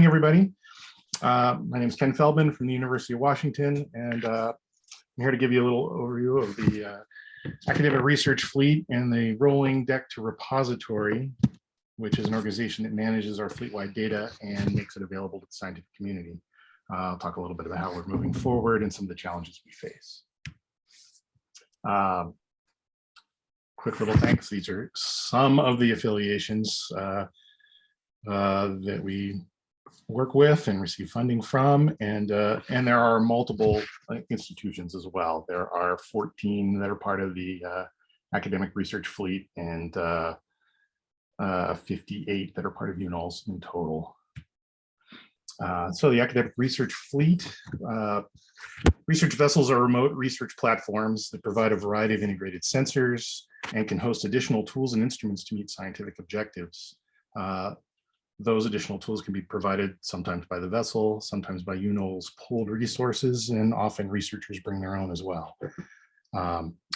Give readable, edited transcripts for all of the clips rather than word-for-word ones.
everybody. My name is Ken Feldman from the University of Washington, and I'm here to give you a little overview of the academic research fleet and the rolling deck to repository, which is an organization that manages our fleet-wide data and makes it available to the scientific community. I'll talk a little bit about how we're moving forward and some of the challenges we face. Quick little thanks. These are some of the affiliations that we work with and receive funding from, and there are multiple institutions as well. There are 14 that are part of the academic research fleet, and 58 that are part of UNOLS in total. So the academic research fleet, research vessels are remote research platforms that provide a variety of integrated sensors and can host additional tools and instruments to meet scientific objectives. Those additional tools can be provided sometimes by the vessel, sometimes by UNOLS pooled resources, and often researchers bring their own as well.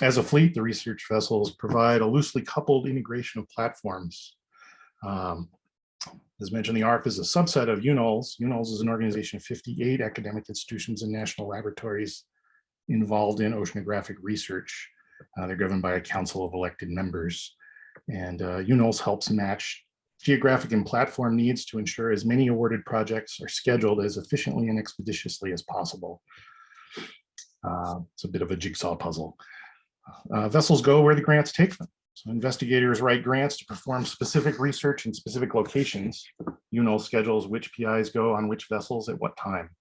As a fleet, the research vessels provide a loosely coupled integration of platforms. As mentioned, the ARF is a subset of UNOLS. UNOLS is an organization of 58 academic institutions and national laboratories involved in oceanographic research. They're governed by a council of elected members. And UNOLS helps match geographic and platform needs to ensure as many awarded projects are scheduled as efficiently and expeditiously as possible. It's a bit of a jigsaw puzzle. Vessels go where the grants take them. So investigators write grants to perform specific research in specific locations. UNOLS schedules which PIs go on which vessels at what time.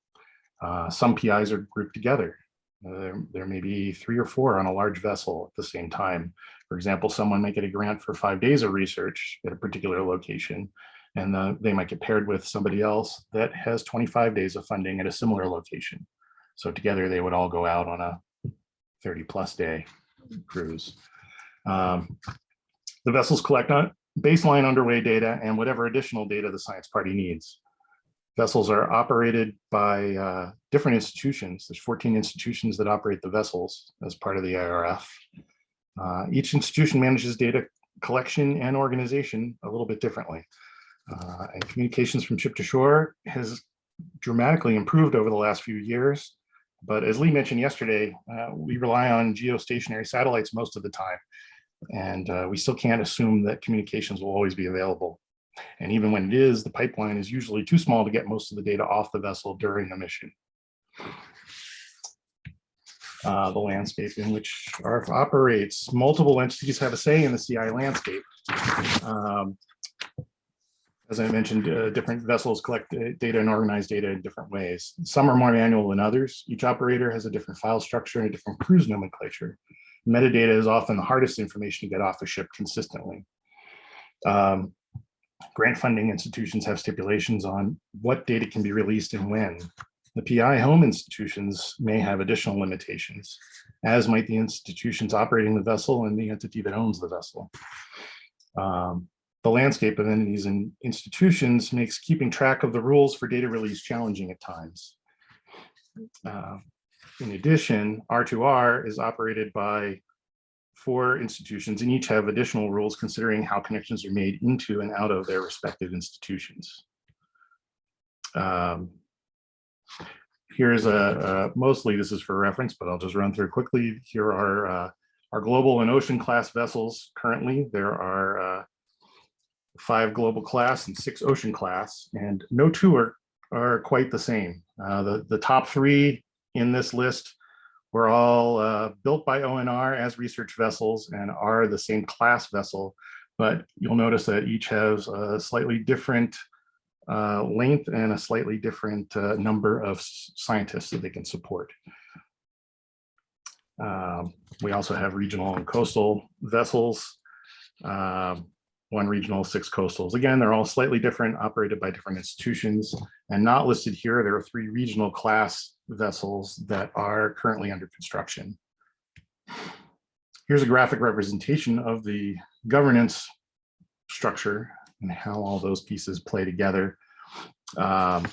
Some PIs are grouped together. There may be 3 or 4 on a large vessel at the same time. For example, someone may get a grant for 5 days of research at a particular location, and they might get paired with somebody else that has 25 days of funding at a similar location. So together they would all go out on a 30+ day cruise. The vessels collect baseline underway data and whatever additional data the science party needs. Vessels are operated by different institutions. There's 14 institutions that operate the vessels as part of the ARF. Each institution manages data collection and organization a little bit differently. And communications from ship to shore has dramatically improved over the last few years. But as Lee mentioned yesterday, we rely on geostationary satellites most of the time. And we still can't assume that communications will always be available. And even when it is, the pipeline is usually too small to get most of the data off the vessel during the mission. The landscape in which ARF operates. Multiple entities have a say in the CI landscape. As I mentioned, different vessels collect data and organize data in different ways. Some are more manual than others. Each operator has a different file structure and a different cruise nomenclature. Metadata is often the hardest information to get off a ship consistently. Grant funding institutions have stipulations on what data can be released and when. The PI home institutions may have additional limitations, as might the institutions operating the vessel and the entity that owns the vessel. The landscape of entities and institutions makes keeping track of the rules for data release challenging at times. In addition, R2R is operated by 4 institutions, and each have additional rules considering how connections are made into and out of their respective institutions. Here's mostly this is for reference, but I'll just run through quickly. Here are our global and ocean class vessels. Currently, there are 5 global class and 6 ocean class, and no 2 are quite the same. The top 3 in this list were all built by ONR as research vessels and are the same class vessel, but you'll notice that each has a slightly different length and a slightly different number of scientists that they can support. We also have regional and coastal vessels, 1 regional, 6 coastals. Again, they're all slightly different, operated by different institutions, and not listed here. There are 3 regional class vessels that are currently under construction. Here's a graphic representation of the governance structure and how all those pieces play together. R2R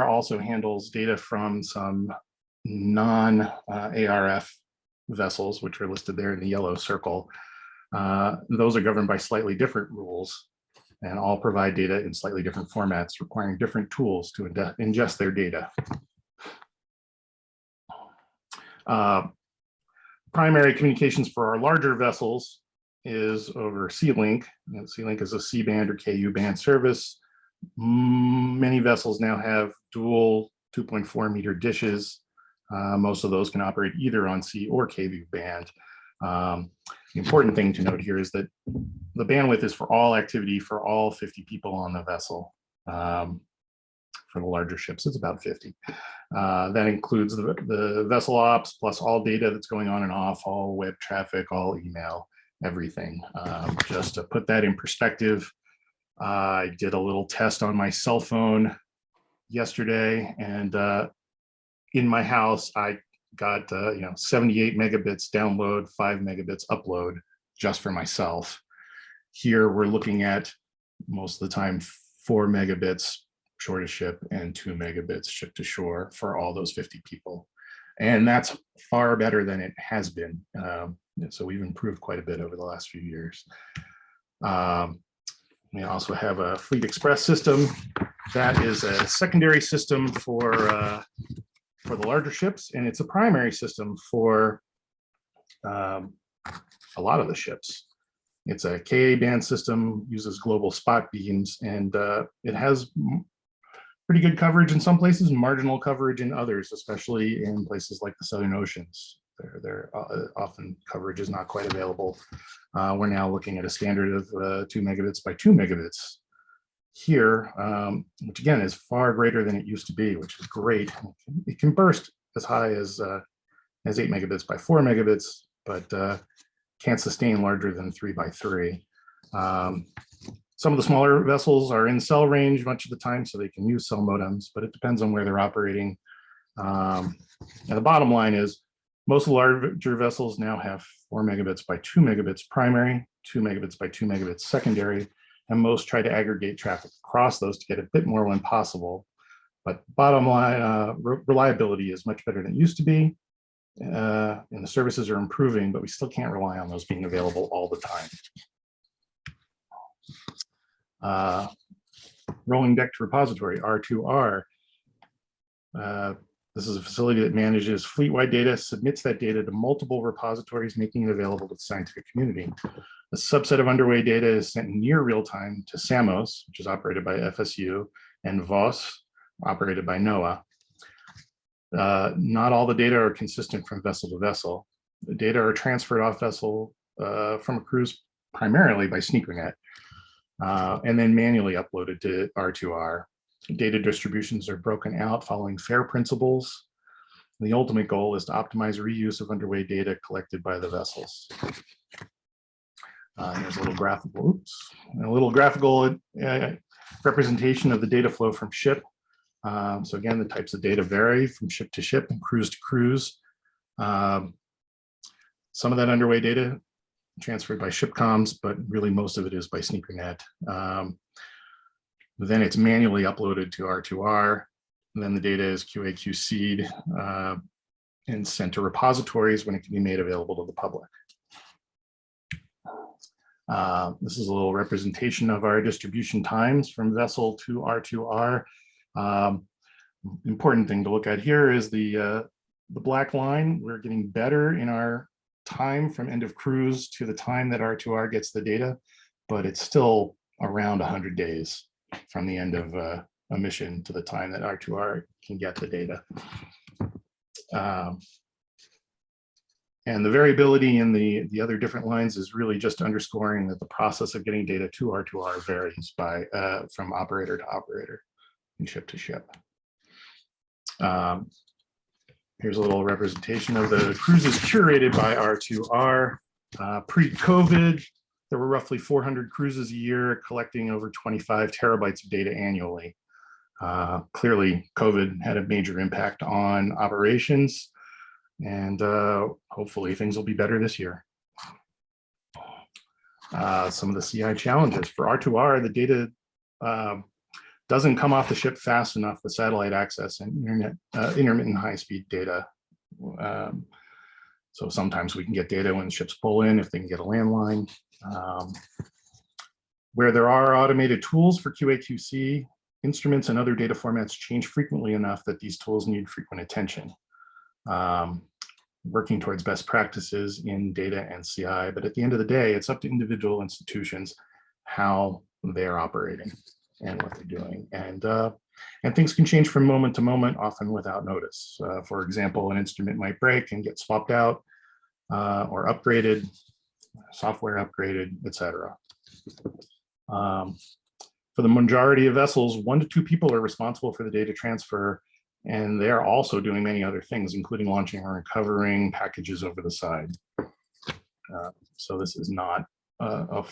also handles data from some non-ARF vessels, which are listed there in the yellow circle. Those are governed by slightly different rules. and all provide data in slightly different formats, requiring different tools to ingest their data. Primary communications for our larger vessels is over C-Link. C-Link is a C-band or KU-band service. Many vessels now have dual 2.4 meter dishes. Most of those can operate either on C or KU band. The important thing to note here is that the bandwidth is for all activity for all 50 people on the vessel. For the larger ships, it's about 50. That includes the vessel ops plus all data that's going on and off, all web traffic, all email, everything. Just to put that in perspective, I did a little test on my cell phone yesterday, and in my house, I got 78 megabits download, 5 megabits upload just for myself. Here we're looking at most of the time 4 megabits shore to ship and 2 megabits ship to shore for all those 50 people. And that's far better than it has been. So we've improved quite a bit over the last few years. We also have a Fleet Express system. That is a secondary system for the larger ships, and it's a primary system for a lot of the ships. It's a Ka band system, uses global spot beams, and it has pretty good coverage in some places, marginal coverage in others, especially in places like the Southern Oceans. Often coverage is not quite available. We're now looking at a standard of 2 megabits by 2 megabits here, which again is far greater than it used to be, which is great. It can burst as high as 8 megabits by 4 megabits, but can't sustain larger than 3 by 3. Some of the smaller vessels are in cell range much of the time, so they can use cell modems, but it depends on where they're operating. And the bottom line is most of the larger vessels now have 4 megabits by 2 megabits primary, 2 megabits by 2 megabits secondary, and most try to aggregate traffic across those to get a bit more when possible. But bottom line, reliability is much better than it used to be, and the services are improving, but we still can't rely on those being available all the time. Rolling deck to repository, R2R. This is a facility that manages fleet-wide data, submits that data to multiple repositories, making it available to the scientific community. A subset of underway data is sent near real time to SAMOS, which is operated by FSU, and VOS, operated by NOAA. Not all the data are consistent from vessel to vessel. The data are transferred off vessel from a cruise primarily by SneakerNet, and then manually uploaded to R2R. Data distributions are broken out following FAIR principles. The ultimate goal is to optimize reuse of underway data collected by the vessels. There's a little graphical, representation of the data flow from ship. So again, the types of data vary from ship to ship and cruise to cruise. Some of that underway data transferred by ship comms, but really most of it is by SneakerNet. Then it's manually uploaded to R2R. And then the data is QA/QC'd and sent to repositories when it can be made available to the public. This is a little representation of our distribution times from vessel to R2R. Important thing to look at here is the black line. We're getting better in our time from end of cruise to the time that R2R gets the data, but it's still around 100 days from the end of a mission to the time that R2R can get the data. And the variability in the other different lines is really just underscoring that the process of getting data to R2R varies by from operator to operator and ship to ship. Here's a little representation of the cruises curated by R2R. Pre-COVID, there were roughly 400 cruises a year collecting over 25 terabytes of data annually. Clearly, COVID had a major impact on operations, and hopefully things will be better this year. Some of the CI challenges for R2R, the data doesn't come off the ship fast enough with satellite access and intermittent high-speed data. So sometimes we can get data when ships pull in if they can get a landline. Where there are automated tools for QA/QC, instruments and other data formats change frequently enough that these tools need frequent attention. Working towards best practices in data and CI, but at the end of the day, it's up to individual institutions how they're operating and what they're doing. And things can change from moment to moment, often without notice. For example, an instrument might break and get swapped out or upgraded, software upgraded, etc. For the majority of vessels, 1 to 2 people are responsible for the data transfer, and they're also doing many other things, including launching and recovering packages over the side. So this is not a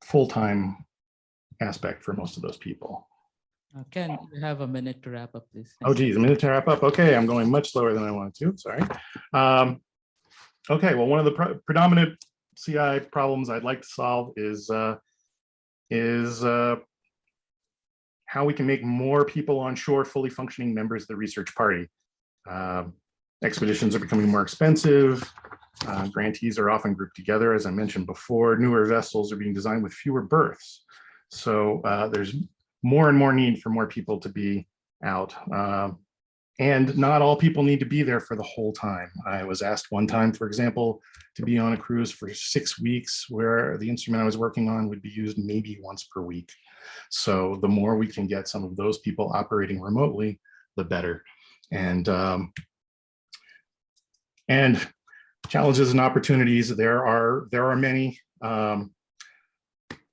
full-time aspect for most of those people. Ken, you have a minute to wrap up, please. Oh, geez, a minute to wrap up. Okay, I'm going much slower than I wanted to. Sorry. Okay, well, one of the predominant CI problems I'd like to solve is how we can make more people on shore fully functioning members of the research party. Expeditions are becoming more expensive. Grantees are often grouped together, as I mentioned before. Newer vessels are being designed with fewer berths. So there's more and more need for more people to be out. And not all people need to be there for the whole time. I was asked one time, for example, to be on a cruise for 6 weeks, where the instrument I was working on would be used maybe once per week. So the more we can get some of those people operating remotely, the better. And challenges and opportunities, there are many.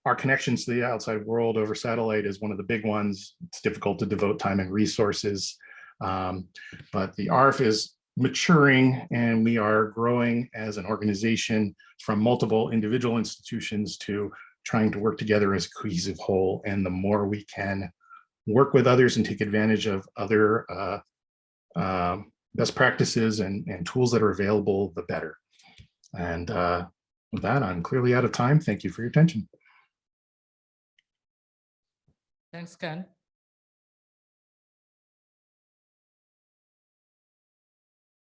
Our connections to the outside world over satellite is one of the big ones. It's difficult to devote time and resources. But the ARF is maturing, and we are growing as an organization from multiple individual institutions to trying to work together as a cohesive whole. And the more we can work with others and take advantage of other best practices and tools that are available, the better. And with that, I'm clearly out of time. Thank you for your attention. Thanks, Ken.